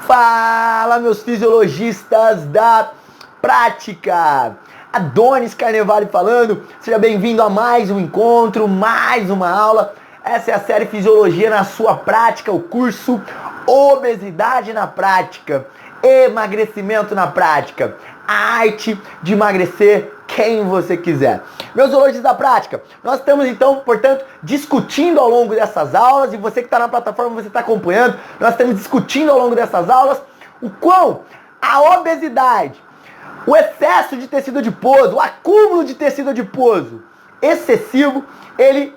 Fala, meus fisiologistas da prática! Adonis Carnevale falando, seja bem-vindo a mais um encontro, mais uma aula. Essa é a série Fisiologia na sua prática, o curso Obesidade na Prática, Emagrecimento na Prática, a arte de emagrecer quem você quiser. Meus zoologistas da prática, nós estamos então, portanto, discutindo ao longo dessas aulas, e você que está na plataforma, você está acompanhando, nós estamos discutindo ao longo dessas aulas o quão a obesidade, o excesso de tecido adiposo, o acúmulo de tecido adiposo excessivo, ele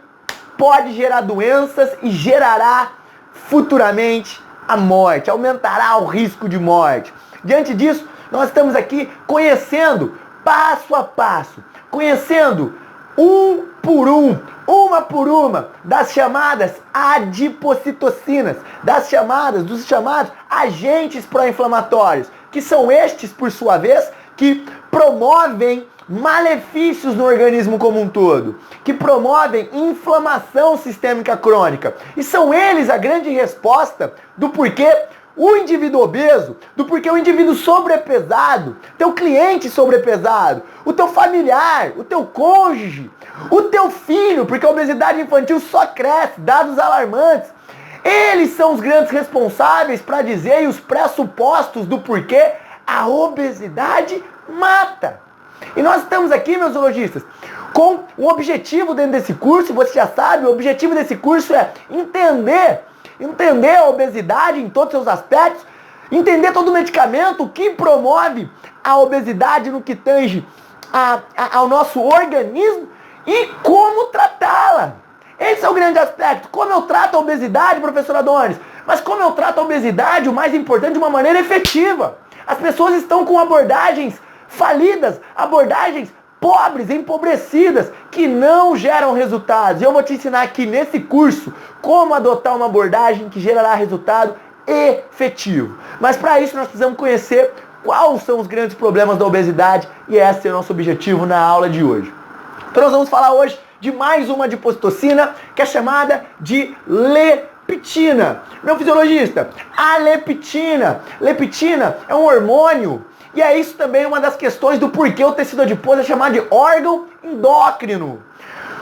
pode gerar doenças e gerará futuramente a morte, aumentará o risco de morte. Diante disso, nós estamos aqui conhecendo passo a passo, conhecendo um por um, uma por uma, das chamadas adipocitocinas, dos chamados agentes pró-inflamatórios, que são estes, por sua vez, que promovem malefícios no organismo como um todo, que promovem inflamação sistêmica crônica. E são eles a grande resposta do porquê o indivíduo obeso, do porquê o indivíduo sobrepesado, teu cliente sobrepesado, o teu familiar, o teu cônjuge, o teu filho, porque a obesidade infantil só cresce, dados alarmantes. Eles são os grandes responsáveis para dizer e os pressupostos do porquê a obesidade mata. E nós estamos aqui, meus zoologistas, com um objetivo dentro desse curso, você já sabe, o objetivo desse curso é entender a obesidade em todos os seus aspectos, entender todo o medicamento que promove a obesidade no que tange ao nosso organismo e como tratá-la. Esse é o grande aspecto. Como eu trato a obesidade, professor Adonis? Mas como eu trato a obesidade, o mais importante, de uma maneira efetiva. As pessoas estão com abordagens falidas, abordagens pobres, empobrecidas, que não geram resultados. Eu vou te ensinar aqui nesse curso como adotar uma abordagem que gerará resultado efetivo. Mas para isso nós precisamos conhecer quais são os grandes problemas da obesidade e esse é o nosso objetivo na aula de hoje. Então nós vamos falar hoje de mais uma adipocitocina que é chamada de leptina. Meu fisiologista, a leptina é um hormônio. E é isso também uma das questões do porquê o tecido adiposo é chamado de órgão endócrino.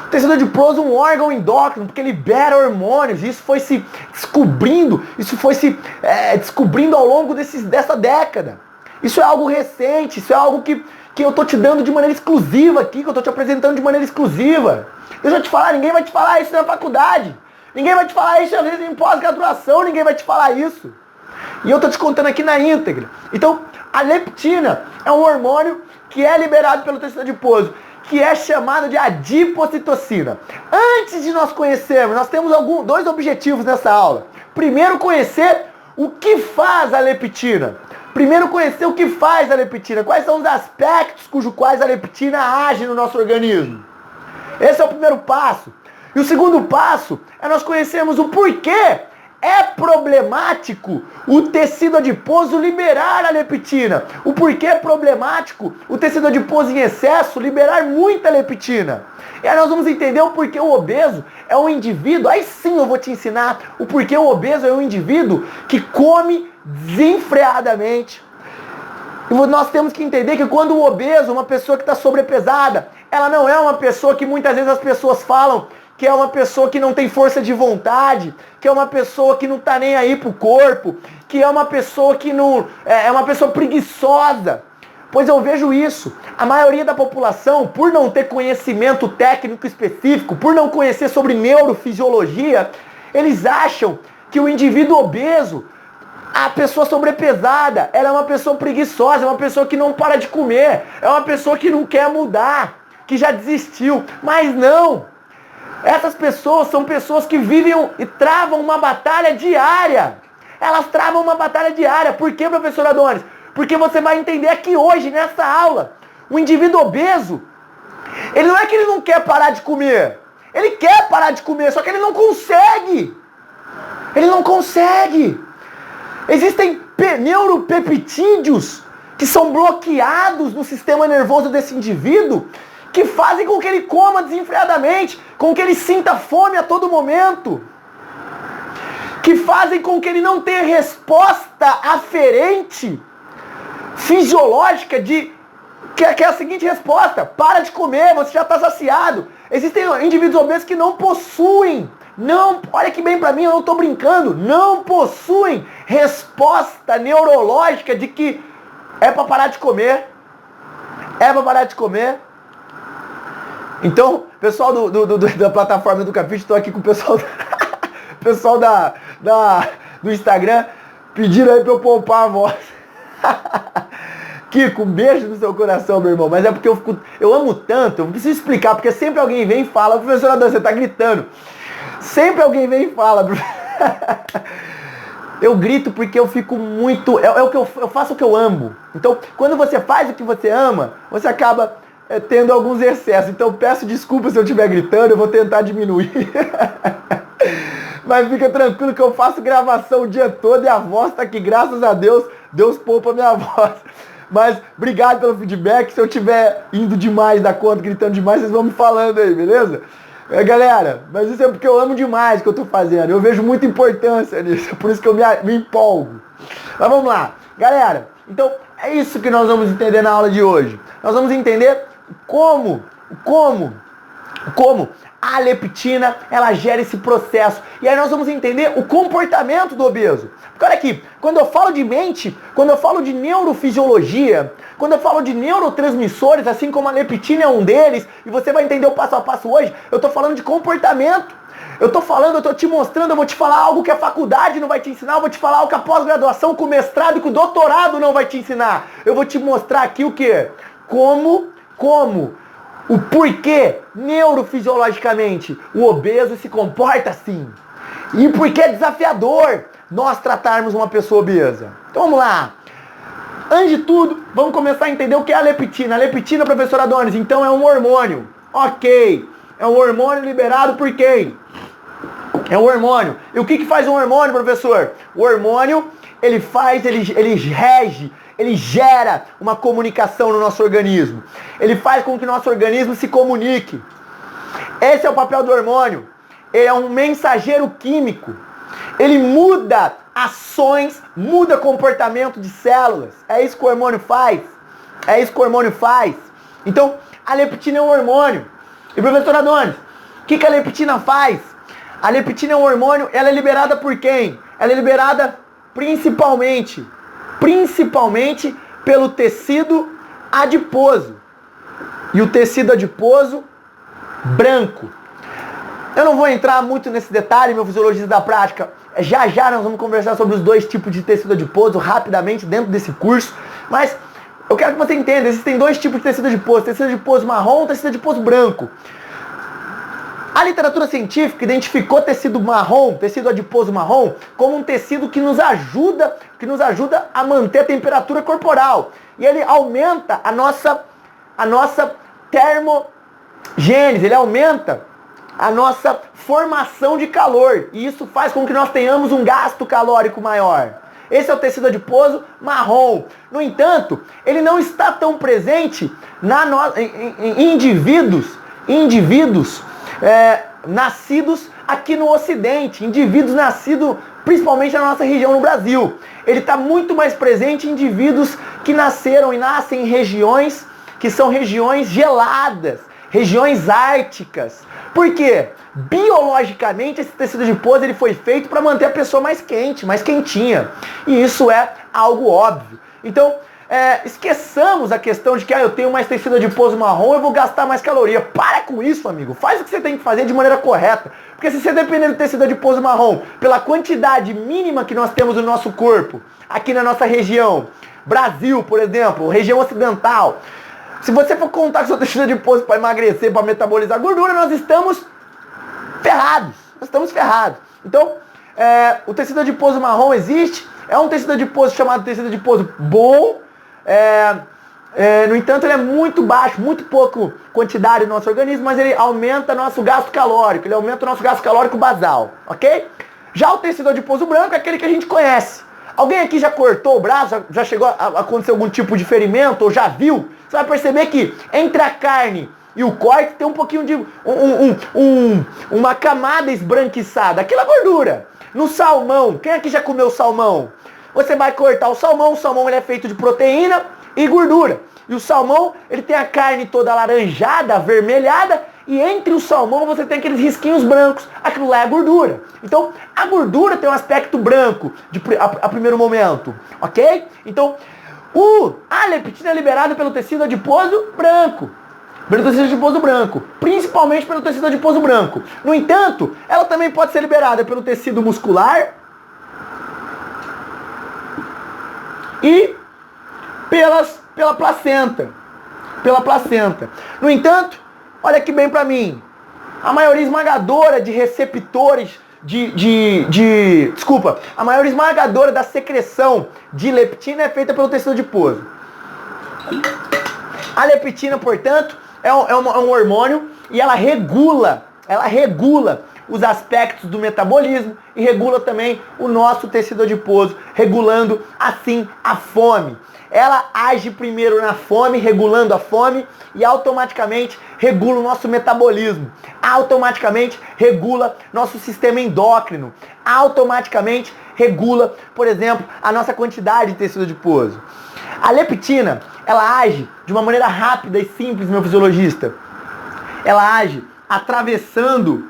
O tecido adiposo é um órgão endócrino porque libera hormônios. E isso foi se descobrindo, ao longo dessa década. Isso é algo recente, isso é algo que eu estou te dando de maneira exclusiva aqui, que eu estou te apresentando de maneira exclusiva. Deixa eu te falar, ninguém vai te falar isso na faculdade. Ninguém vai te falar isso, às vezes, em pós-graduação, ninguém vai te falar isso. E eu estou te contando aqui na íntegra. Então, a leptina é um hormônio que é liberado pelo tecido adiposo, que é chamado de adipocitocina. Antes de nós conhecermos, nós temos dois objetivos nessa aula. Primeiro, conhecer o que faz a leptina. Quais são os aspectos quais a leptina age no nosso organismo. Esse é o primeiro passo. E o segundo passo é nós conhecermos o porquê é problemático o tecido adiposo liberar a leptina. O porquê é problemático o tecido adiposo em excesso liberar muita leptina. E aí nós vamos entender o porquê o obeso é um indivíduo, aí sim eu vou te ensinar o porquê o obeso é um indivíduo que come desenfreadamente. E nós temos que entender que quando o obeso, uma pessoa que está sobrepesada, ela não é uma pessoa que muitas vezes as pessoas falam que é uma pessoa que não tem força de vontade, que é uma pessoa que não está nem aí pro corpo, que é uma pessoa que não é uma pessoa preguiçosa. Pois eu vejo isso. A maioria da população, por não ter conhecimento técnico específico, por não conhecer sobre neurofisiologia, eles acham que o indivíduo obeso, a pessoa sobrepesada, ela é uma pessoa preguiçosa, é uma pessoa que não para de comer, é uma pessoa que não quer mudar, que já desistiu. Mas não! Essas pessoas são pessoas que vivem e travam uma batalha diária. Elas travam uma batalha diária. Por quê, professor Adonis? Porque você vai entender aqui hoje, nessa aula, o indivíduo obeso, ele não é que ele não quer parar de comer. Ele quer parar de comer, só que ele não consegue. Existem neuropeptídeos que são bloqueados no sistema nervoso desse indivíduo, que fazem com que ele coma desenfreadamente, com que ele sinta fome a todo momento, que fazem com que ele não tenha resposta resposta aferente, fisiológica que é a seguinte resposta: para de comer, você já está saciado. Existem indivíduos obesos que não possuem, olha que bem pra mim, eu não tô brincando, não possuem resposta neurológica de que é pra parar de comer. É pra parar de comer. Então, pessoal da plataforma do Capite, estou aqui com o pessoal, pessoal do Instagram, pediram aí pra eu poupar a voz. Kiko, um beijo no seu coração, meu irmão. Mas é porque eu amo tanto, eu preciso explicar, porque sempre alguém vem e fala: professor Adão, você tá gritando. Sempre alguém vem e fala. Eu grito porque eu fico muito... eu faço o que eu amo. Então, quando você faz o que você ama, você acaba tendo alguns excessos. Então, peço desculpas se eu estiver gritando, eu vou tentar diminuir. Mas fica tranquilo que eu faço gravação o dia todo e a voz tá aqui, graças a Deus, Deus poupa a minha voz. Mas obrigado pelo feedback. Se eu estiver indo demais da conta, gritando demais, vocês vão me falando aí, beleza? Galera, mas isso é porque eu amo demais o que eu tô fazendo. Eu vejo muita importância nisso, por isso que eu me empolgo. Mas vamos lá. Galera, então é isso que nós vamos entender na aula de hoje. Nós vamos entender como a leptina, ela gera esse processo. E aí nós vamos entender o comportamento do obeso. Porque olha aqui, quando eu falo de mente, quando eu falo de neurofisiologia, quando eu falo de neurotransmissores, assim como a leptina é um deles, e você vai entender o passo a passo hoje, eu tô falando de comportamento. Eu tô te mostrando, eu vou te falar algo que a faculdade não vai te ensinar, eu vou te falar algo que a pós-graduação, com o mestrado e com o doutorado não vai te ensinar. Eu vou te mostrar aqui o quê? Como o porquê, neurofisiologicamente, o obeso se comporta assim. E por que é desafiador nós tratarmos uma pessoa obesa. Então vamos lá. Antes de tudo, vamos começar a entender o que é a leptina. A leptina, professor Adonis, então é um hormônio. Ok. É um hormônio liberado por quem? É um hormônio. E o que faz um hormônio, professor? O hormônio, ele rege, ele gera uma comunicação no nosso organismo. Ele faz com que o nosso organismo se comunique. Esse é o papel do hormônio. Ele é um mensageiro químico. Ele muda ações, muda comportamento de células. É isso que o hormônio faz. É isso que o hormônio faz. Então, a leptina é um hormônio. E professor Adonis, o que a leptina faz? A leptina é um hormônio, ela é liberada por quem? Ela é liberada principalmente pelo tecido adiposo. E o tecido adiposo branco. Eu não vou entrar muito nesse detalhe, meu fisiologista da prática. Já nós vamos conversar sobre os dois tipos de tecido adiposo rapidamente dentro desse curso. Mas eu quero que você entenda, existem dois tipos de tecido adiposo marrom e tecido adiposo branco. A literatura científica identificou tecido adiposo marrom, como um tecido que nos ajuda a manter a temperatura corporal. E ele aumenta a nossa termogênese, ele aumenta a nossa formação de calor. E isso faz com que nós tenhamos um gasto calórico maior. Esse é o tecido adiposo marrom. No entanto, ele não está tão presente em indivíduos nascidos aqui no Ocidente, indivíduos nascidos principalmente na nossa região no Brasil. Ele está muito mais presente em indivíduos que nasceram e nascem em regiões que são regiões geladas, regiões árticas. Por quê? Biologicamente, esse tecido adiposo ele foi feito para manter a pessoa mais quente, mais quentinha. E isso é algo óbvio. Então, esqueçamos a questão de que eu tenho mais tecido adiposo marrom, eu vou gastar mais caloria. Para com isso, amigo. Faz o que você tem que fazer de maneira correta. Porque se você depender do tecido adiposo marrom, pela quantidade mínima que nós temos no nosso corpo, aqui na nossa região, Brasil, por exemplo, região ocidental, se você for contar com seu tecido adiposo para emagrecer, para metabolizar gordura, nós estamos ferrados. Então, o tecido adiposo marrom existe, é um tecido adiposo chamado tecido adiposo bom, no entanto ele é muito baixo, muito pouco quantidade no nosso organismo, mas ele aumenta nosso gasto calórico, ele aumenta o nosso gasto calórico basal, ok? Já o tecido adiposo branco é aquele que a gente conhece. Alguém aqui já cortou o braço, já chegou a acontecer algum tipo de ferimento, ou já viu? Você vai perceber que entre a carne e o corte tem um pouquinho de uma camada esbranquiçada. Aquilo é gordura. No salmão, quem aqui já comeu salmão? você vai cortar o salmão ele é feito de proteína e gordura. E o salmão, ele tem a carne toda alaranjada, avermelhada, e entre o salmão você tem aqueles risquinhos brancos. Aquilo lá é gordura. Então, a gordura tem um aspecto branco a primeiro momento, ok? Então, a leptina é liberada pelo tecido adiposo branco. Pelo tecido adiposo branco. Principalmente pelo tecido adiposo branco. No entanto, ela também pode ser liberada pelo tecido muscular e pela placenta. Pela placenta. No entanto, olha aqui bem pra mim. A maioria esmagadora de receptores a maioria esmagadora da secreção de leptina é feita pelo tecido adiposo. A leptina, portanto, é um hormônio e ela regula os aspectos do metabolismo e regula também o nosso tecido adiposo, regulando assim a fome. Ela age primeiro na fome, regulando a fome, e automaticamente regula o nosso metabolismo, automaticamente regula nosso sistema endócrino, automaticamente regula, por exemplo, a nossa quantidade de tecido adiposo. A leptina, ela age de uma maneira rápida e simples, meu fisiologista. Ela age atravessando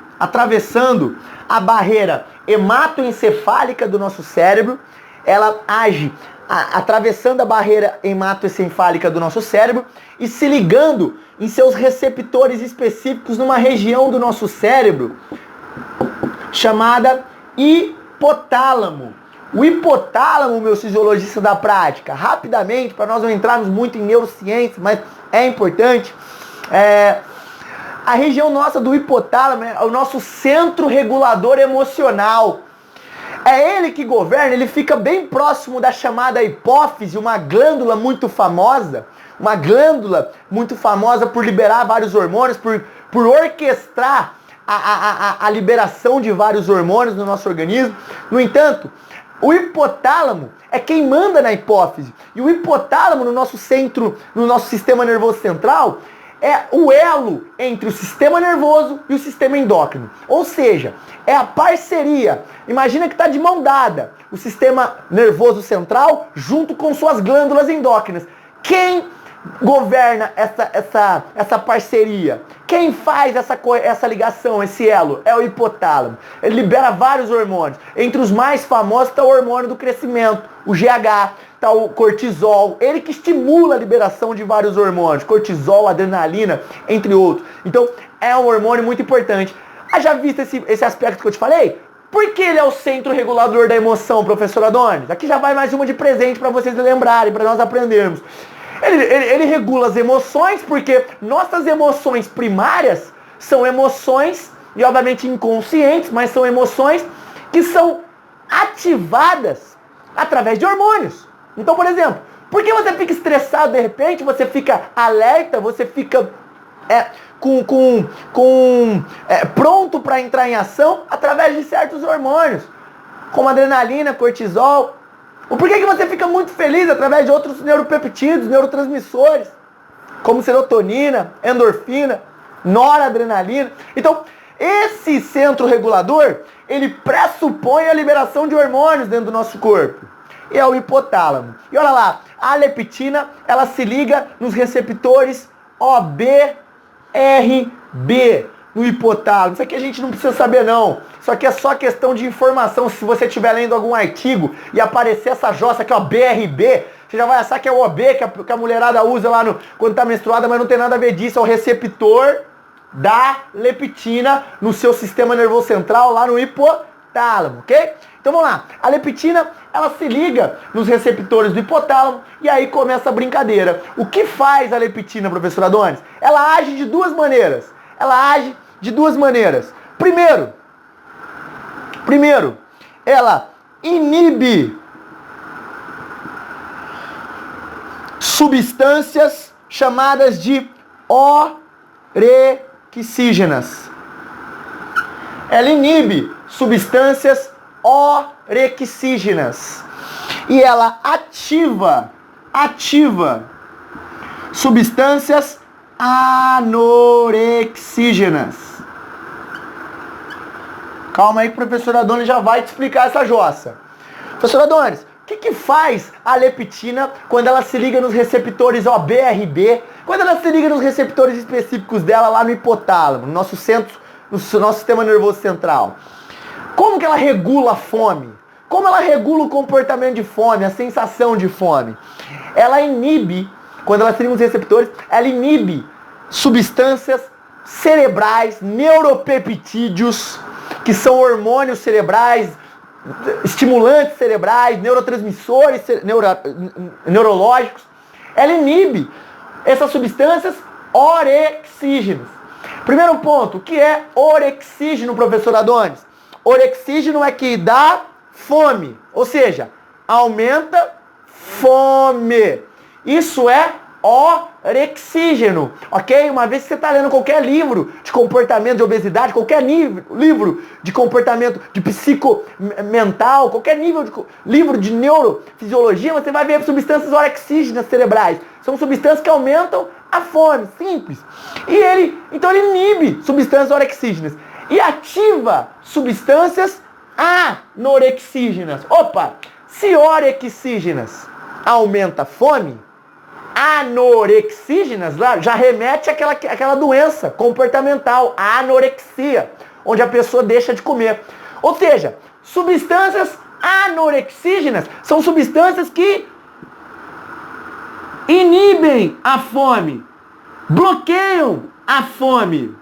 a barreira hematoencefálica do nosso cérebro. Ela age atravessando a barreira hematoencefálica do nosso cérebro e se ligando em seus receptores específicos numa região do nosso cérebro chamada hipotálamo. O hipotálamo, meu fisiologista da prática, rapidamente, para nós não entrarmos muito em neurociência, mas é importante, a região nossa do hipotálamo é o nosso centro regulador emocional. É ele que governa, ele fica bem próximo da chamada hipófise, uma glândula muito famosa por liberar vários hormônios, por orquestrar a liberação de vários hormônios no nosso organismo. No entanto, o hipotálamo é quem manda na hipófise. E o hipotálamo no nosso centro, no nosso sistema nervoso central, é o elo entre o sistema nervoso e o sistema endócrino. Ou seja, é a parceria. Imagina que está de mão dada o sistema nervoso central junto com suas glândulas endócrinas. Quem governa essa parceria? Quem faz essa ligação, esse elo? É o hipotálamo. Ele libera vários hormônios. Entre os mais famosos está o hormônio do crescimento, o GH, está o cortisol. Ele que estimula a liberação de vários hormônios, cortisol, adrenalina, entre outros. Então, é um hormônio muito importante. Já visto esse aspecto que eu te falei? Por que ele é o centro regulador da emoção, professor Adonis? Aqui já vai mais uma de presente para vocês lembrarem, para nós aprendermos. Ele regula as emoções, porque nossas emoções primárias são emoções, e obviamente inconscientes, mas são emoções que são ativadas através de hormônios. Então, por exemplo, por que você fica estressado de repente, você fica alerta, você fica pronto para entrar em ação através de certos hormônios, como adrenalina, cortisol. Por que você fica muito feliz através de outros neuropeptídeos, neurotransmissores, como serotonina, endorfina, noradrenalina? Então, esse centro regulador, ele pressupõe a liberação de hormônios dentro do nosso corpo. E é o hipotálamo. E olha lá, a leptina, ela se liga nos receptores OBRB no hipotálamo. Isso aqui a gente não precisa saber não. Isso aqui é só questão de informação. Se você estiver lendo algum artigo e aparecer essa jossa aqui, ó, BRB, você já vai achar que é o OB que a mulherada usa lá quando está menstruada, mas não tem nada a ver disso. É o receptor da leptina no seu sistema nervoso central, lá no hipotálamo, ok? Então vamos lá. A leptina, ela se liga nos receptores do hipotálamo e aí começa a brincadeira. O que faz a leptina, professor Adonis? Ela age de duas maneiras. Primeiro, ela inibe substâncias chamadas de orexígenas. Ela inibe substâncias orexígenas. E ela ativa substâncias anorexígenas. Calma aí que o professor Adonis já vai te explicar essa jossa. Professor Adonis, que faz a leptina quando ela se liga nos receptores BRB, quando ela se liga nos receptores específicos dela lá no hipotálamo, no nosso centro, no nosso sistema nervoso central? Como que ela regula a fome? Como ela regula o comportamento de fome, a sensação de fome? Ela inibe, quando ela se liga nos receptores, ela inibe substâncias cerebrais, neuropeptídeos, que são hormônios cerebrais, estimulantes cerebrais, neurotransmissores neurológicos. Ela inibe essas substâncias orexígenas. Primeiro ponto, o que é orexígeno, professor Adonis? Orexígeno é que dá fome, ou seja, aumenta fome. Isso é orexígeno, ok? Uma vez que você está lendo qualquer livro de comportamento de obesidade, qualquer livro de comportamento de psicomental, qualquer livro de neurofisiologia, você vai ver substâncias orexígenas cerebrais. São substâncias que aumentam a fome, simples. Então ele inibe substâncias orexígenas e ativa substâncias anorexígenas. Opa, se orexígenas aumenta a fome, anorexígenas lá já remete àquela doença comportamental, a anorexia, onde a pessoa deixa de comer. Ou seja, substâncias anorexígenas são substâncias que inibem a fome, bloqueiam a fome,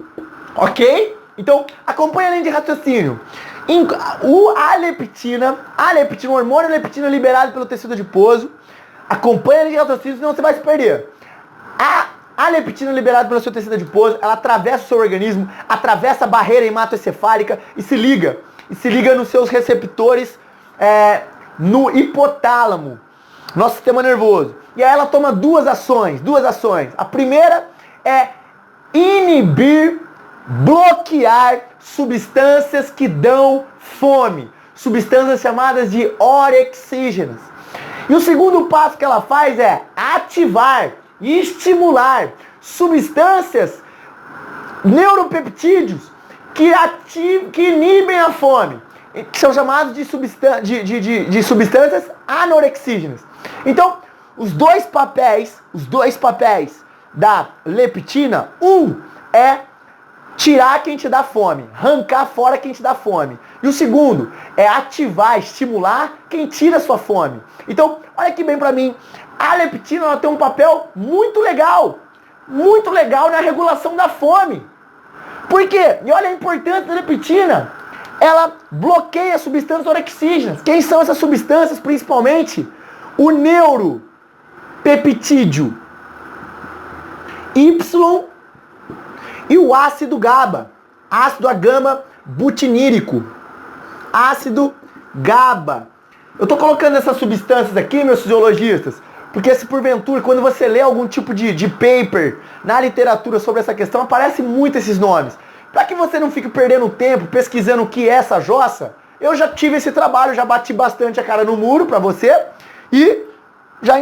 ok? Então, acompanha a linha de raciocínio. A leptina, o hormônio leptina liberado pelo tecido adiposo, acompanha a linha de raciocínio, senão você vai se perder. A leptina liberada pelo seu tecido adiposo, ela atravessa o seu organismo, atravessa a barreira hematoencefálica e se liga nos seus receptores no hipotálamo, nosso sistema nervoso. E aí ela toma duas ações. A primeira é inibir, bloquear substâncias que dão fome, substâncias chamadas de orexígenas. E o segundo passo que ela faz é ativar e estimular substâncias, neuropeptídeos, que inibem a fome, que são chamados de substâncias anorexígenas. Então, os dois papéis da leptina, é tirar quem te dá fome, arrancar fora quem te dá fome. E o segundo é ativar, estimular quem tira a sua fome. Então, olha aqui bem pra mim, a leptina ela tem um papel muito legal na regulação da fome. Por quê? E olha a importância da leptina. Ela bloqueia substâncias orexígenas. Quem são essas substâncias? Principalmente o neuropeptídeo Y e o ácido GABA, ácido gama-butinírico, ácido GABA. Eu estou colocando essas substâncias aqui, meus fisiologistas, porque se porventura, quando você lê algum tipo de paper na literatura sobre essa questão, aparece muito esses nomes. Para que você não fique perdendo tempo pesquisando o que é essa jossa, eu já tive esse trabalho, já bati bastante a cara no muro para você e já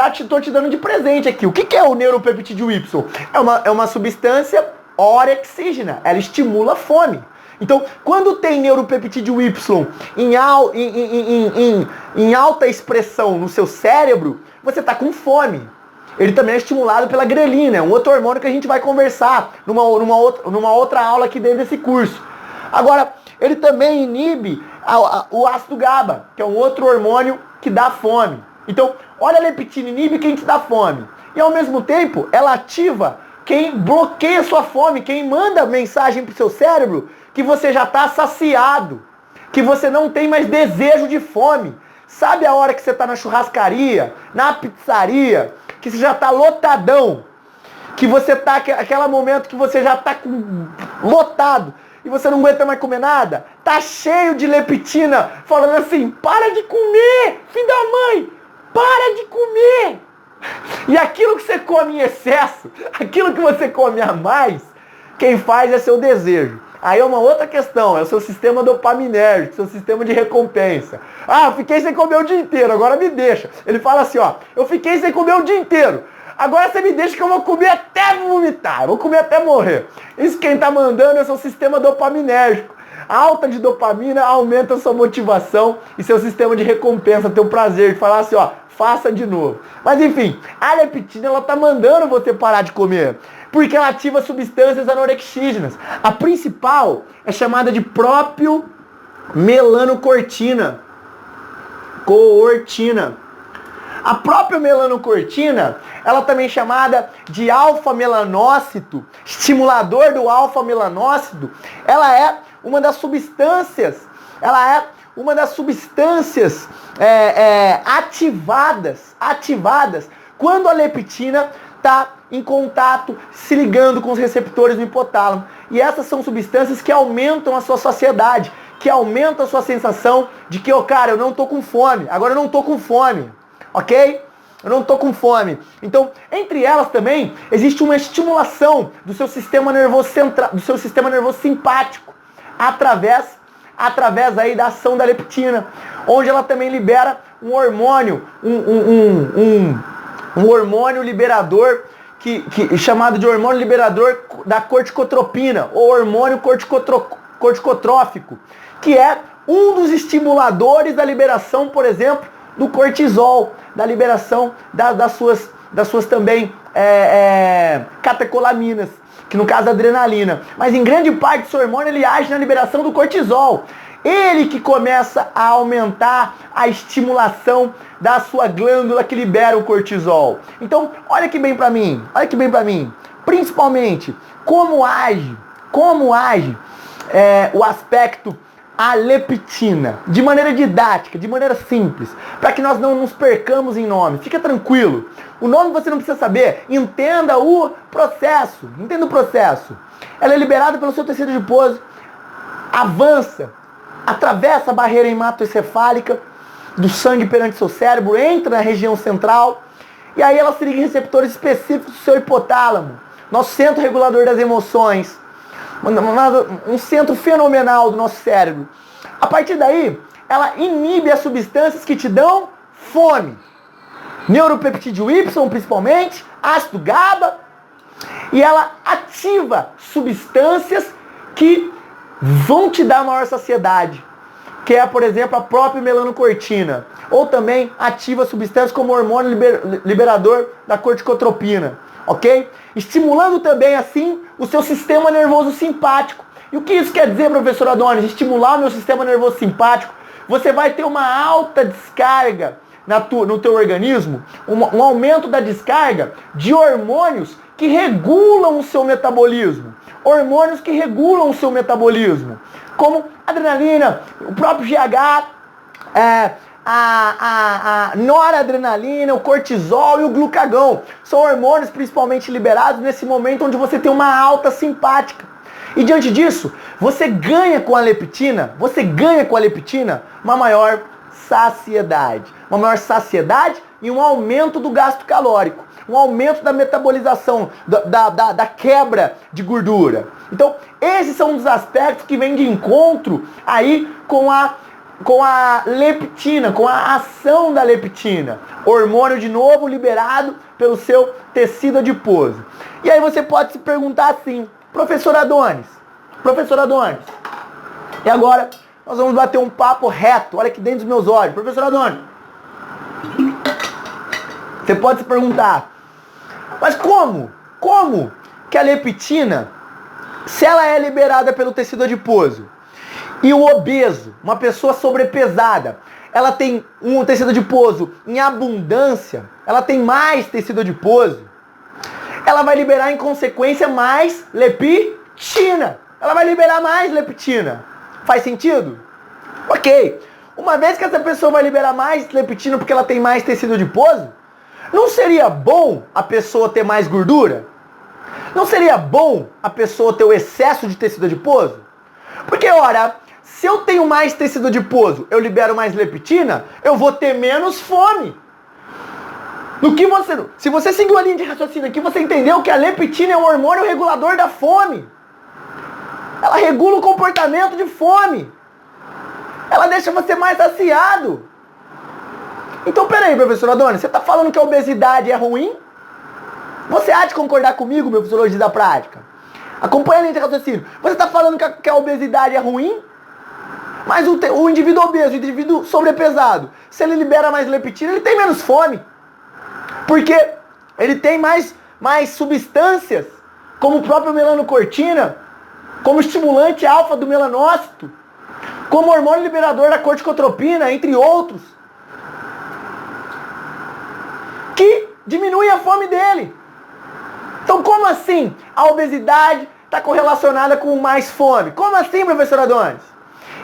estou te dando de presente aqui. O que é o neuropeptídeo Y? É uma substância orexígena, ela estimula a fome. Então, quando tem neuropeptídeo Y em alta expressão no seu cérebro, você está com fome. Ele também é estimulado pela grelina, é um outro hormônio que a gente vai conversar numa outra aula aqui dentro desse curso. Agora, ele também inibe o ácido GABA, que é um outro hormônio que dá fome. Então, olha a leptina, inibe quem te dá fome. E ao mesmo tempo, ela ativa quem bloqueia sua fome, quem manda mensagem pro seu cérebro que você já está saciado, que você não tem mais desejo de fome. Sabe a hora que você está na churrascaria, na pizzaria, que você já está lotadão, que você está, aquele momento que você já está lotado e você não aguenta mais comer nada? Tá cheio de leptina, falando assim, para de comer, filho da mãe, para de comer. E aquilo que você come em excesso, aquilo que você come a mais, quem faz é seu desejo. Aí é uma outra questão, é o seu sistema dopaminérgico, seu sistema de recompensa. Ah, eu fiquei sem comer o dia inteiro, agora me deixa. Ele fala assim, ó, eu fiquei sem comer o dia inteiro, agora você me deixa que eu vou comer até vomitar, eu vou comer até morrer. Isso quem tá mandando é o seu sistema dopaminérgico. A alta de dopamina aumenta a sua motivação e seu sistema de recompensa, teu prazer de falar assim, ó, faça de novo. Mas enfim, a leptina ela tá mandando você parar de comer, porque ela ativa substâncias anorexígenas. A principal é chamada de próprio melanocortina. A própria melanocortina, ela também é chamada de alfa-melanócito, estimulador do alfa-melanócito, ela é uma das substâncias, ativadas quando a leptina está em contato, se ligando com os receptores do hipotálamo. E essas são substâncias que aumentam a sua saciedade, que aumentam a sua sensação de que, cara, eu não tô com fome, agora eu não tô com fome. Ok? Eu não tô com fome. Então, entre elas também, existe uma estimulação do seu sistema nervoso central, do seu sistema nervoso simpático, através aí da ação da leptina, onde ela também libera um hormônio, um hormônio liberador, chamado de hormônio liberador da corticotropina, ou hormônio corticotrófico, que é um dos estimuladores da liberação, por exemplo, do cortisol, da liberação das suas também catecolaminas, que no caso é adrenalina. Mas em grande parte esse hormônio ele age na liberação do cortisol. Ele que começa a aumentar a estimulação da sua glândula que libera o cortisol. Então, olha que bem pra mim. Principalmente, como age o aspecto a leptina, de maneira didática, de maneira simples, para que nós não nos percamos em nome. Fica tranquilo. O nome você não precisa saber. Entenda o processo. Ela é liberada pelo seu tecido adiposo, avança, atravessa a barreira hematoencefálica do sangue perante seu cérebro, entra na região central, e aí ela se liga em receptores específicos do seu hipotálamo, nosso centro regulador das emoções, um centro fenomenal do nosso cérebro. A partir daí, ela inibe as substâncias que te dão fome. Neuropeptídeo Y, principalmente, ácido GABA, e ela ativa substâncias que vão te dar maior saciedade, que é, por exemplo, a própria melanocortina, ou também ativa substâncias como o hormônio liberador da corticotropina, ok? Estimulando também, assim, o seu sistema nervoso simpático. E o que isso quer dizer, professor Adonis? Estimular o meu sistema nervoso simpático, você vai ter uma alta descarga no teu organismo, um aumento da descarga de hormônios que regulam o seu metabolismo. Como adrenalina, o próprio GH, a noradrenalina, o cortisol e o glucagão. São hormônios principalmente liberados nesse momento onde você tem uma alta simpática. E diante disso, você ganha com a leptina uma maior saciedade. E um aumento do gasto calórico. Um aumento da metabolização, da quebra de gordura. Então, esses são os aspectos que vêm de encontro aí com a leptina, com a ação da leptina. Hormônio de novo liberado pelo seu tecido adiposo. E aí você pode se perguntar assim, Professor Adonis, e agora nós vamos bater um papo reto, olha aqui dentro dos meus olhos. Professor Adonis, você pode se perguntar, mas como que a leptina, se ela é liberada pelo tecido adiposo, e o obeso, uma pessoa sobrepesada, ela tem um tecido adiposo em abundância, ela tem mais tecido adiposo, ela vai liberar em consequência mais leptina. Faz sentido? Ok. Uma vez que essa pessoa vai liberar mais leptina porque ela tem mais tecido adiposo, não seria bom a pessoa ter mais gordura? Não seria bom a pessoa ter o excesso de tecido adiposo? Porque, ora, se eu tenho mais tecido adiposo, eu libero mais leptina, eu vou ter menos fome. Se você seguiu a linha de raciocínio aqui, você entendeu que a leptina é um hormônio regulador da fome. Ela regula o comportamento de fome. Ela deixa você mais saciado. Então, peraí, professor Adonis, você está falando que a obesidade é ruim? Você há de concordar comigo, meu fisiologista da prática? Acompanha a linha de raciocínio. Você está falando que a obesidade é ruim? Mas o indivíduo obeso, o indivíduo sobrepesado, se ele libera mais leptina, ele tem menos fome. Porque ele tem mais substâncias, como o próprio melanocortina, como estimulante alfa do melanócito, como hormônio liberador da corticotropina, entre outros, que diminui a fome dele. Então, como assim a obesidade está correlacionada com mais fome? Como assim, professor Adonis?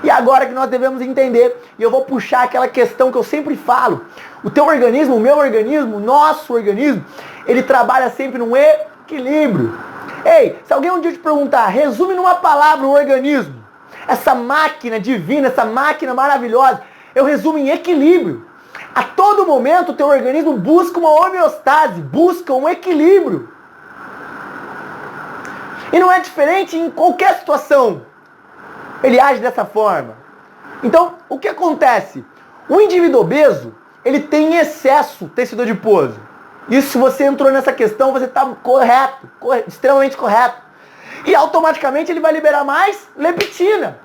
E agora que nós devemos entender, e eu vou puxar aquela questão que eu sempre falo, o teu organismo, o meu organismo, o nosso organismo, ele trabalha sempre num equilíbrio. Ei, se alguém um dia te perguntar, resume numa palavra o organismo, essa máquina divina, essa máquina maravilhosa, eu resumo em equilíbrio. A todo momento o teu organismo busca uma homeostase, busca um equilíbrio. E não é diferente em qualquer situação. Ele age dessa forma. Então, o que acontece? O indivíduo obeso, ele tem excesso tecido adiposo. Isso, se você entrou nessa questão, você está correto, extremamente correto. E automaticamente ele vai liberar mais leptina.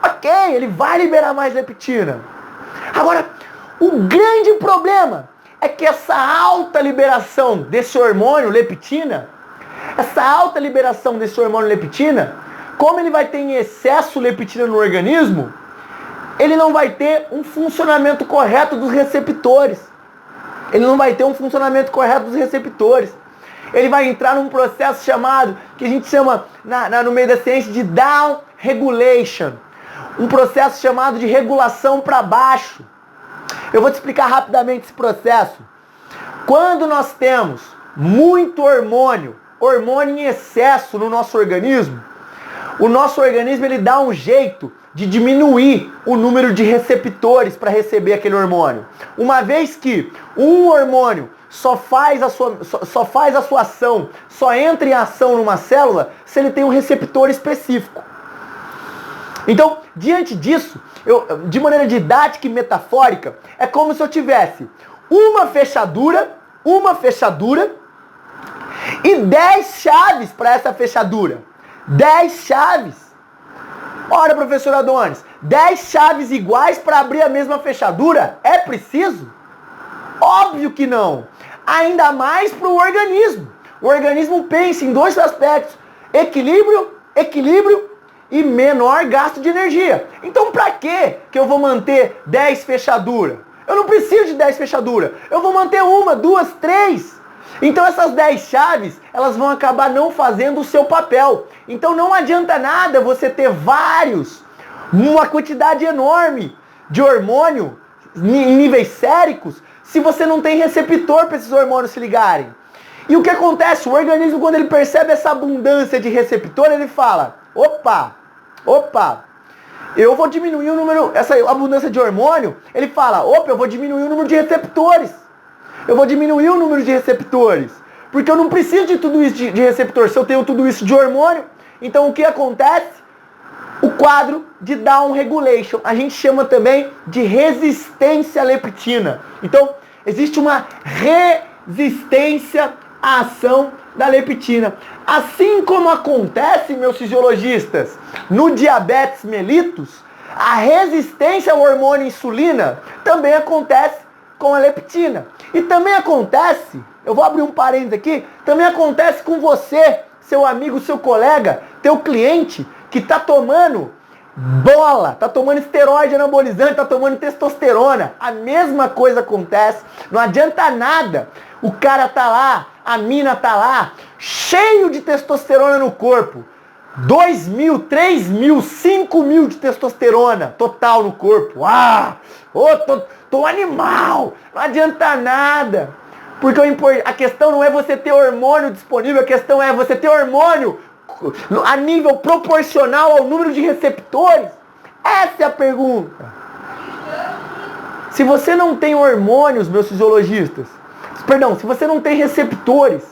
Ok, ele vai liberar mais leptina. Agora, o grande problema é que essa alta liberação desse hormônio leptina, como ele vai ter em excesso leptina no organismo, ele não vai ter um funcionamento correto dos receptores. Ele vai entrar num processo chamado, que a gente chama no meio da ciência de down regulation. Um processo chamado de regulação para baixo. Eu vou te explicar rapidamente esse processo. Quando nós temos muito hormônio em excesso no nosso organismo, o nosso organismo ele dá um jeito de diminuir o número de receptores para receber aquele hormônio. Uma vez que um hormônio só faz a sua ação, só entra em ação numa célula se ele tem um receptor específico. Então, diante disso, de maneira didática e metafórica, é como se eu tivesse uma fechadura e 10 chaves para essa fechadura. 10 chaves. Ora, professor Adonis, 10 chaves iguais para abrir a mesma fechadura? É preciso? Óbvio que não. Ainda mais para o organismo. O organismo pensa em dois aspectos: equilíbrio e menor gasto de energia. Então, para que eu vou manter 10 fechaduras? Eu não preciso de 10 fechaduras. Eu vou manter 1, 2, 3. Então essas 10 chaves, elas vão acabar não fazendo o seu papel. Então não adianta nada você ter uma quantidade enorme de hormônio em níveis séricos, se você não tem receptor para esses hormônios se ligarem. E o que acontece? O organismo, quando ele percebe essa abundância de receptor, ele fala, opa, eu vou diminuir o número, essa abundância de hormônio, ele fala, eu vou diminuir o número de receptores. Porque eu não preciso de tudo isso de receptor, se eu tenho tudo isso de hormônio. Então o que acontece? O quadro de down regulation. A gente chama também de resistência à leptina. Então, existe uma resistência à ação da leptina. Assim como acontece, meus fisiologistas, no diabetes mellitus, a resistência ao hormônio insulina também acontece com a leptina. E também acontece, eu vou abrir um parênteses aqui, também acontece com você, seu amigo, seu colega, teu cliente, que está tomando bola, está tomando esteroide anabolizante, está tomando testosterona. A mesma coisa acontece, não adianta nada. O cara tá lá, a mina tá lá, cheio de testosterona no corpo. 2.000, 3.000, 5.000 de testosterona total no corpo. Tô animal. Não adianta nada. Porque a questão não é você ter hormônio disponível, a questão é você ter hormônio a nível proporcional ao número de receptores. Essa é a pergunta. Se você não tem hormônios, meus fisiologistas, se você não tem receptores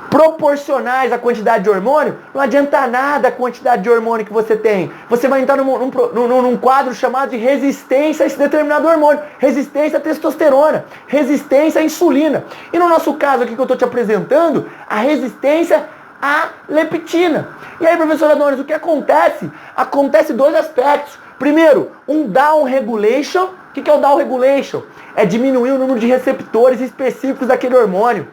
proporcionais à quantidade de hormônio, não adianta nada a quantidade de hormônio que você tem. Você vai entrar num quadro chamado de resistência a esse determinado hormônio. Resistência à testosterona, resistência à insulina. E no nosso caso aqui que eu estou te apresentando, a resistência à leptina. E aí, professor Adonis, o que acontece? Acontece dois aspectos. Primeiro, um down regulation. O que é o down regulation? É diminuir o número de receptores específicos daquele hormônio.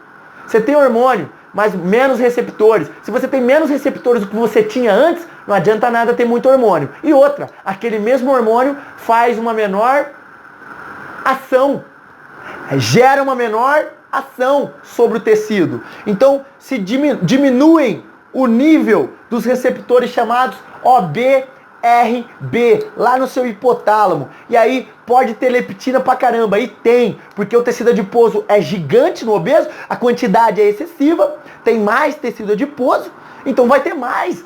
Você tem hormônio, mas menos receptores. Se você tem menos receptores do que você tinha antes, não adianta nada ter muito hormônio. E outra, aquele mesmo hormônio faz uma menor ação, gera uma menor ação sobre o tecido. Então, se diminuem o nível dos receptores chamados OBRB lá no seu hipotálamo. E aí pode ter leptina pra caramba. E tem, porque o tecido adiposo é gigante no obeso, a quantidade é excessiva, tem mais tecido adiposo, então vai ter mais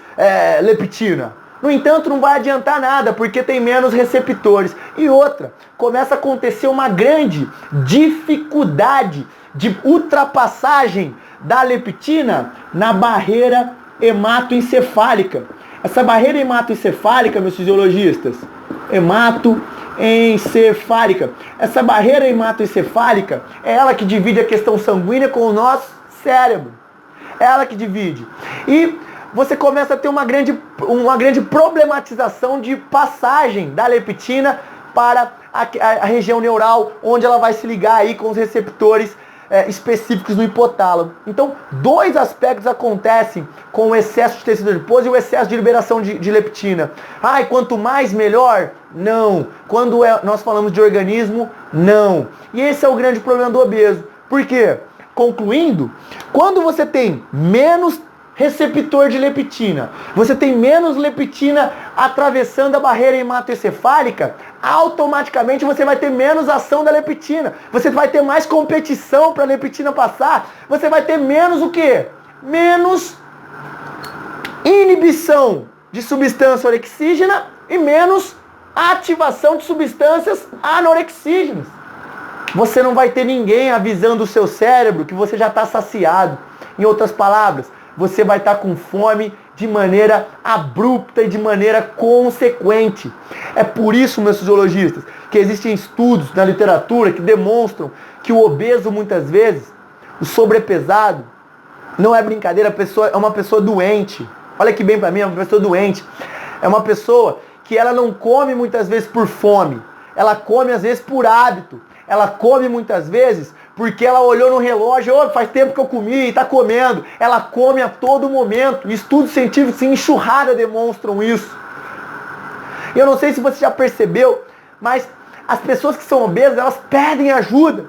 leptina. No entanto, não vai adiantar nada, porque tem menos receptores. E outra, começa a acontecer uma grande dificuldade de ultrapassagem da leptina na barreira hematoencefálica. Essa barreira hematoencefálica, meus fisiologistas, hematoencefálica. Essa barreira hematoencefálica é ela que divide a questão sanguínea com o nosso cérebro. É ela que divide. E você começa a ter uma grande problematização de passagem da leptina para a região neural, onde ela vai se ligar aí com os receptores específicos no hipotálamo. Então, dois aspectos acontecem com o excesso de tecido adiposo e o excesso de liberação de leptina. E quanto mais melhor? Não. Quando nós falamos de organismo, não. E esse é o grande problema do obeso. Por quê? Concluindo, quando você tem menos receptor de leptina, você tem menos leptina atravessando a barreira hematoencefálica, automaticamente você vai ter menos ação da leptina. Você vai ter mais competição para a leptina passar. Você vai ter menos o quê? Menos inibição de substância orexígena e menos ativação de substâncias anorexígenas. Você não vai ter ninguém avisando o seu cérebro que você já está saciado. Em outras palavras, você vai estar com fome de maneira abrupta e de maneira consequente. É por isso, meus fisiologistas, que existem estudos na literatura que demonstram que o obeso, muitas vezes, o sobrepesado, não é brincadeira, é uma pessoa doente. Olha que bem pra mim, é uma pessoa doente. É uma pessoa que ela não come muitas vezes por fome. Ela come às vezes por hábito. Ela come muitas vezes porque ela olhou no relógio, faz tempo que eu comi e está comendo. Ela come a todo momento. Estudos científicos em enxurrada demonstram isso. E eu não sei se você já percebeu, mas as pessoas que são obesas, elas pedem ajuda.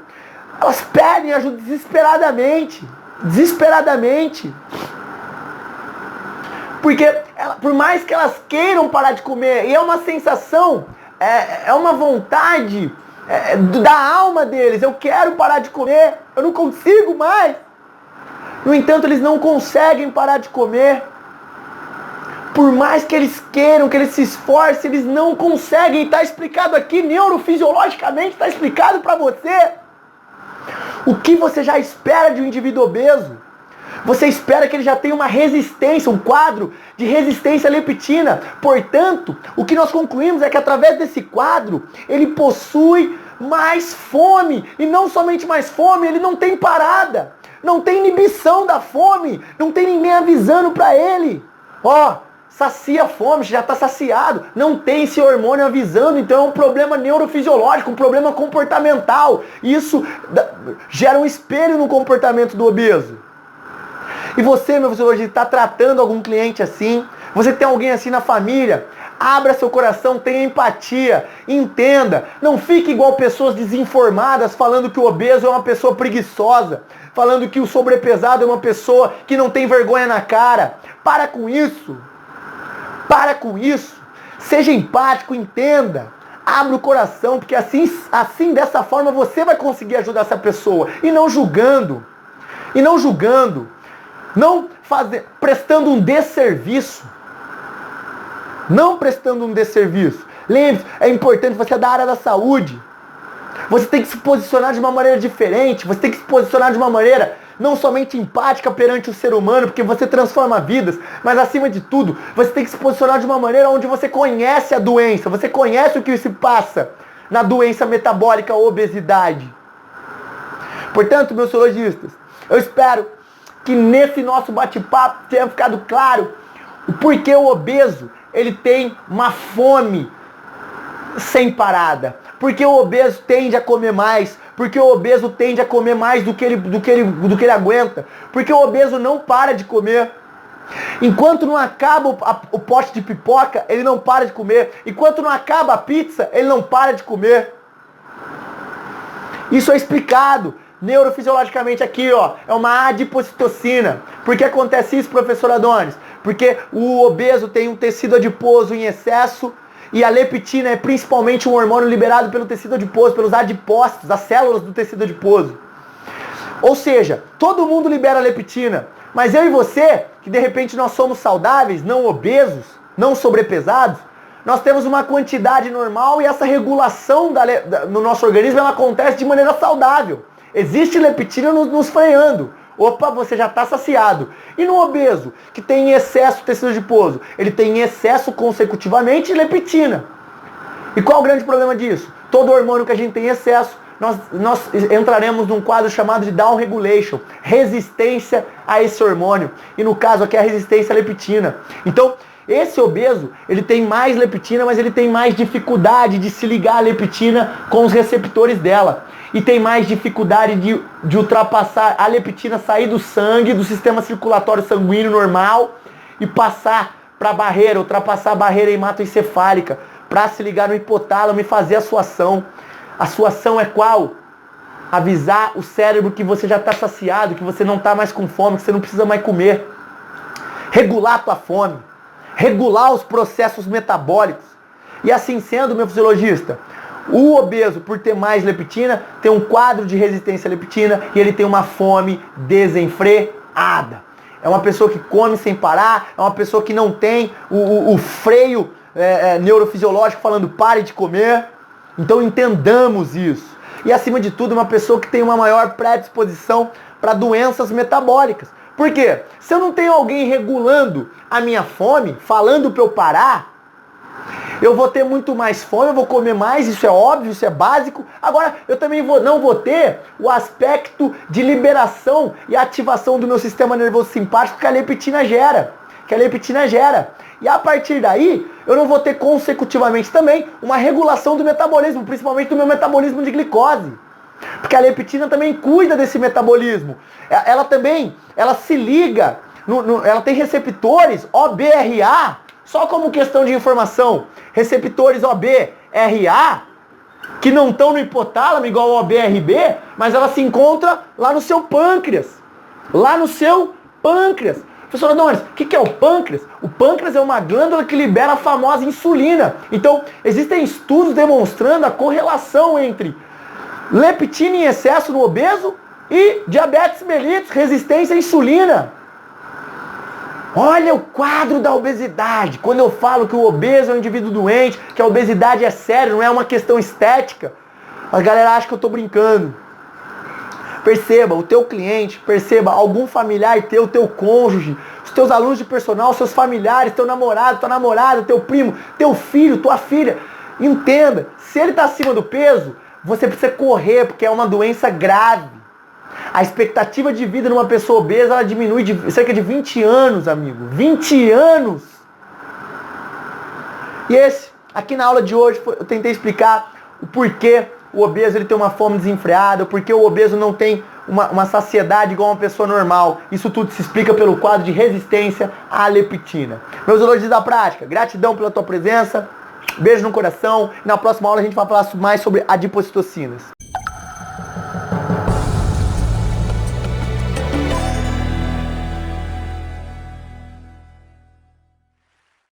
Elas pedem ajuda desesperadamente. Desesperadamente. Porque por mais que elas queiram parar de comer, e é uma sensação, é uma vontade da alma deles, eu quero parar de comer, eu não consigo mais. No entanto, eles não conseguem parar de comer. Por mais que eles queiram, que eles se esforcem, eles não conseguem. Está explicado aqui, neurofisiologicamente, está explicado para você. O que você já espera de um indivíduo obeso? Você espera que ele já tenha uma resistência, um quadro de resistência à leptina. Portanto, o que nós concluímos é que através desse quadro, ele possui mais fome. E não somente mais fome, ele não tem parada. Não tem inibição da fome. Não tem ninguém avisando para ele. Sacia a fome, já está saciado. Não tem esse hormônio avisando, então é um problema neurofisiológico, um problema comportamental. Isso gera um espelho no comportamento do obeso. E você, meu fisiologista, está tratando algum cliente assim? Você tem alguém assim na família? Abra seu coração, tenha empatia, entenda. Não fique igual pessoas desinformadas falando que o obeso é uma pessoa preguiçosa, falando que o sobrepesado é uma pessoa que não tem vergonha na cara. Para com isso. Para com isso. Seja empático, entenda. Abra o coração, porque assim dessa forma você vai conseguir ajudar essa pessoa. E não julgando. Não prestando um desserviço. Não prestando um desserviço. Lembre-se, é importante, você é da área da saúde. Você tem que se posicionar de uma maneira diferente. Você tem que se posicionar de uma maneira não somente empática perante o ser humano, porque você transforma vidas, mas acima de tudo, você tem que se posicionar de uma maneira onde você conhece a doença, você conhece o que se passa na doença metabólica, a obesidade. Portanto, meus fisiologistas, eu espero que nesse nosso bate-papo tenha ficado claro o porquê o obeso ele tem uma fome sem parada. Porque o obeso tende a comer mais. Porque o obeso tende a comer mais do que ele aguenta. Porque o obeso não para de comer. Enquanto não acaba o pote de pipoca, ele não para de comer. Enquanto não acaba a pizza, ele não para de comer. Isso é explicado neurofisiologicamente aqui, ó. É uma adipocitocina. Por que acontece isso, professor Adonis? Porque o obeso tem um tecido adiposo em excesso e a leptina é principalmente um hormônio liberado pelo tecido adiposo, pelos adipócitos, as células do tecido adiposo. Ou seja, todo mundo libera leptina. Mas eu e você, que de repente nós somos saudáveis, não obesos, não sobrepesados, nós temos uma quantidade normal e essa regulação no nosso organismo ela acontece de maneira saudável. Existe leptina nos freando. Opa, você já está saciado. E no obeso, que tem excesso de tecido adiposo, ele tem excesso consecutivamente de leptina. E qual é o grande problema disso? Todo hormônio que a gente tem excesso, nós entraremos num quadro chamado de down regulation, resistência a esse hormônio. E no caso aqui é a resistência à leptina. Então, esse obeso, ele tem mais leptina, mas ele tem mais dificuldade de se ligar à leptina com os receptores dela. E tem mais dificuldade de ultrapassar a leptina, sair do sangue, do sistema circulatório sanguíneo normal e passar para a barreira, ultrapassar a barreira hematoencefálica, para se ligar no hipotálamo e fazer a sua ação. A sua ação é qual? Avisar o cérebro que você já está saciado, que você não está mais com fome, que você não precisa mais comer. Regular a tua fome. Regular os processos metabólicos. E assim sendo, meu fisiologista, o obeso, por ter mais leptina, tem um quadro de resistência à leptina e ele tem uma fome desenfreada. É uma pessoa que come sem parar, é uma pessoa que não tem o freio neurofisiológico falando pare de comer. Então entendamos isso. E acima de tudo, uma pessoa que tem uma maior predisposição para doenças metabólicas. Por quê? Se eu não tenho alguém regulando a minha fome, falando para eu parar, eu vou ter muito mais fome, eu vou comer mais, isso é óbvio, isso é básico. Agora, eu também não vou ter o aspecto de liberação e ativação do meu sistema nervoso simpático que a leptina gera. E a partir daí, eu não vou ter consecutivamente também uma regulação do metabolismo, principalmente do meu metabolismo de glicose. Porque a leptina também cuida desse metabolismo. Ela se liga, ela tem receptores OBRA, só como questão de informação, receptores OBRA, que não estão no hipotálamo igual ao OBRB, mas ela se encontra lá no seu pâncreas. Professor Adonis, o que é o pâncreas? O pâncreas é uma glândula que libera a famosa insulina. Então, existem estudos demonstrando a correlação entre leptina em excesso no obeso e diabetes mellitus, resistência à insulina. Olha o quadro da obesidade. Quando eu falo que o obeso é um indivíduo doente, que a obesidade é séria, não é uma questão estética, a galera acha que eu estou brincando. Perceba o teu cliente, perceba algum familiar teu, teu cônjuge, os teus alunos de personal, os seus familiares, teu namorado, tua namorada, teu primo, teu filho, tua filha. Entenda, se ele está acima do peso, você precisa correr, porque é uma doença grave. A expectativa de vida numa pessoa obesa, ela diminui de cerca de 20 anos, amigo. 20 anos! E aqui na aula de hoje, eu tentei explicar o porquê o obeso ele tem uma fome desenfreada, porque o obeso não tem uma saciedade igual uma pessoa normal. Isso tudo se explica pelo quadro de resistência à leptina. Meus elogios da prática, gratidão pela tua presença, beijo no coração. Na próxima aula a gente vai falar mais sobre adipocitocinas.